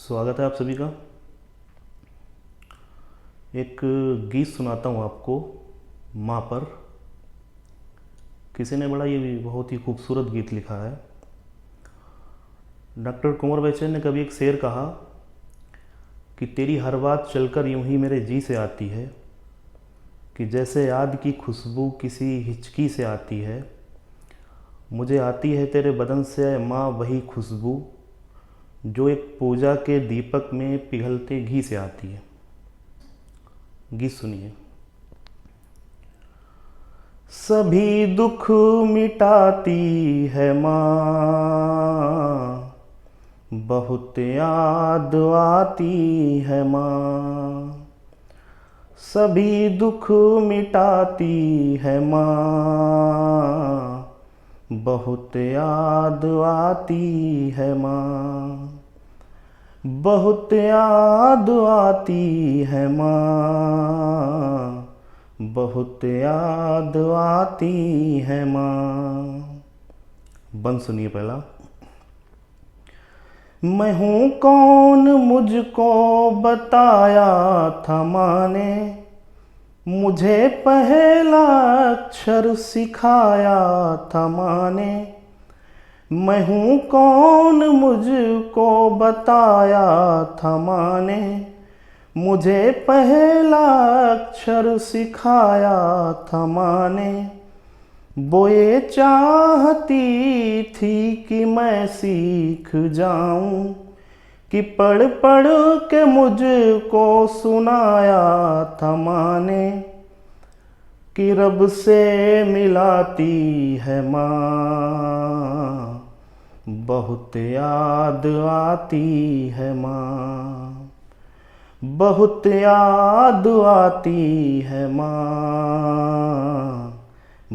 स्वागत है आप सभी का। एक गीत सुनाता हूँ आपको, माँ पर। किसी ने बड़ा ये भी बहुत ही खूबसूरत गीत लिखा है। डॉक्टर कुंवर बैचन ने कभी एक शेर कहा कि तेरी हर बात चलकर यूं ही मेरे जी से आती है, कि जैसे याद की खुशबू किसी हिचकी से आती है। मुझे आती है तेरे बदन से माँ वही खुशबू, जो एक पूजा के दीपक में पिघलते घी से आती है। गीत सुनिए। सभी दुख मिटाती है माँ, बहुत याद आती है माँ। सभी दुख मिटाती है माँ, बहुत याद आती है माँ। बहुत याद आती है माँ, बहुत याद आती है माँ। बंद सुनिए पहला। मैं हूँ कौन मुझको बताया था माँ ने, मुझे पहला अक्षर सिखाया था माँ ने। मैं हूँ कौन मुझको बताया था माँ ने, मुझे पहला अक्षर सिखाया था माँ ने। वो ये चाहती थी कि मैं सीख जाऊं, कि पढ़ पढ़ के मुझको सुनाया था माँ ने, कि रब से मिलाती है माँ, बहुत याद आती है माँ। बहुत याद आती है माँ,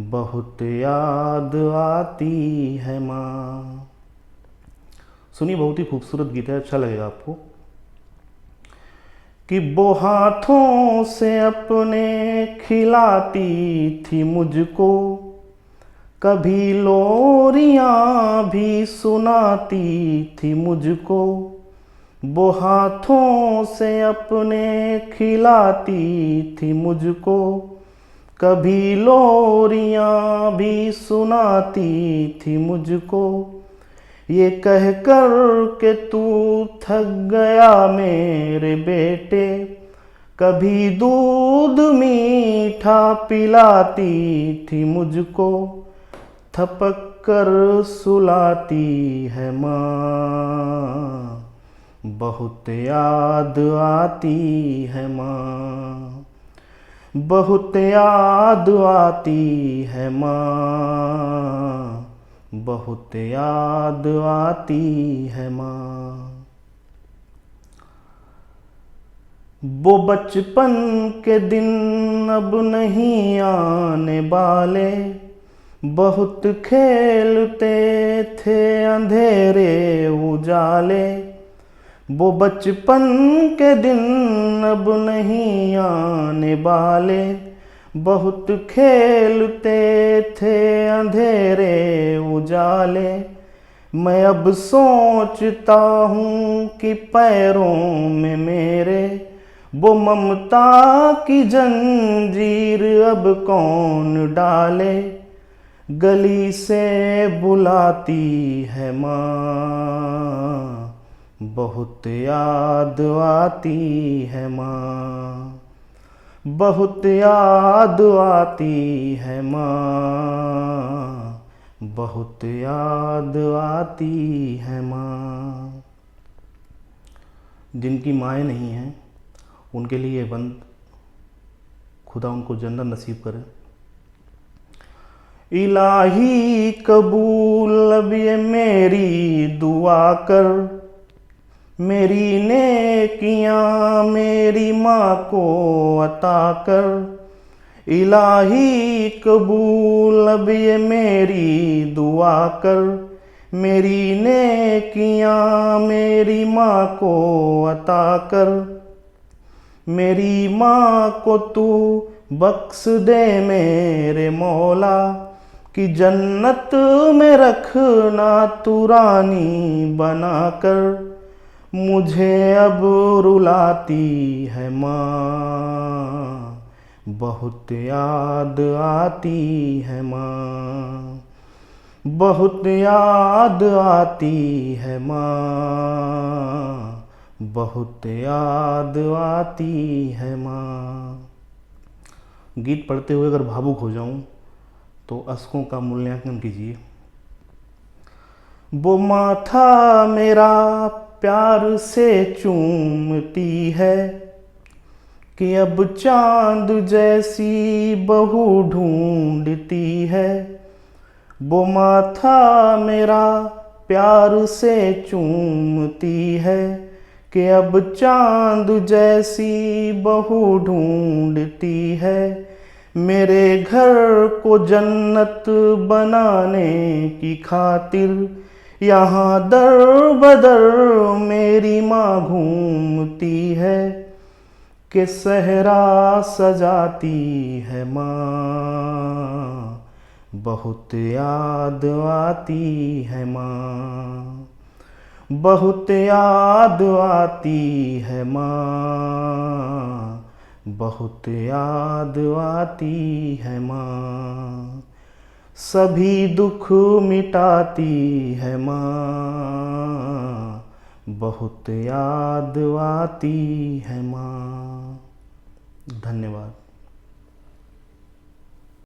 बहुत याद आती है माँ। सुनिए, बहुत ही खूबसूरत गीत है, अच्छा लगेगा आपको। कि वो हाथों से अपने खिलाती थी मुझको, कभी लोरियां भी सुनाती थी मुझको। वो हाथों से अपने खिलाती थी मुझको, कभी लोरियां भी सुनाती थी मुझको। ये कह कर के तू थक गया मेरे बेटे, कभी दूध मीठा पिलाती थी मुझको। थपक कर सुलाती है माँ, बहुत याद आती है माँ। बहुत याद आती है माँ, बहुत याद आती है माँ। वो बचपन के दिन अब नहीं आने वाले, बहुत खेलते थे अंधेरे उजाले। वो बचपन के दिन अब नहीं आने वाले, बहुत खेलते थे अंधेरे उजाले। मैं अब सोचता हूँ कि पैरों में मेरे वो ममता की जंजीर अब कौन डाले। गली से बुलाती है माँ, बहुत याद आती है माँ। बहुत याद आती है माँ, बहुत याद आती है माँ। जिनकी माएँ नहीं हैं उनके लिए ये बंद, खुदा उनको जन्नत नसीब करे। इलाही कबूल अब ये मेरी दुआ कर, मेरी नेकियां मेरी माँ को अता कर। इलाही कबूल अब ये मेरी दुआ कर, मेरी नेकियां मेरी माँ को अता कर। मेरी माँ को तू बख्श दे मेरे मौला, कि जन्नत में रखना तू रानी बना कर। मुझे अब रुलाती है माँ, बहुत याद आती है माँ, बहुत याद आती है माँ, बहुत याद आती है माँ। गीत पढ़ते हुए अगर भावुक हो जाऊं तो अश्कों का मूल्यांकन कीजिए। वो माथा मेरा प्यार से चूमती है कि अब चांद जैसी बहू ढूंढती है। वो माथा मेरा प्यार से चूमती है कि अब चांद जैसी बहू ढूंढती है। मेरे घर को जन्नत बनाने की खातिर यहाँ दर बदर मेरी माँ घूमती है कि सहरा सजाती है माँ, बहुत याद आती है माँ, बहुत याद आती है माँ, बहुत याद आती है माँ। सभी दुख मिटाती है माँ, बहुत याद आती है माँ। धन्यवाद।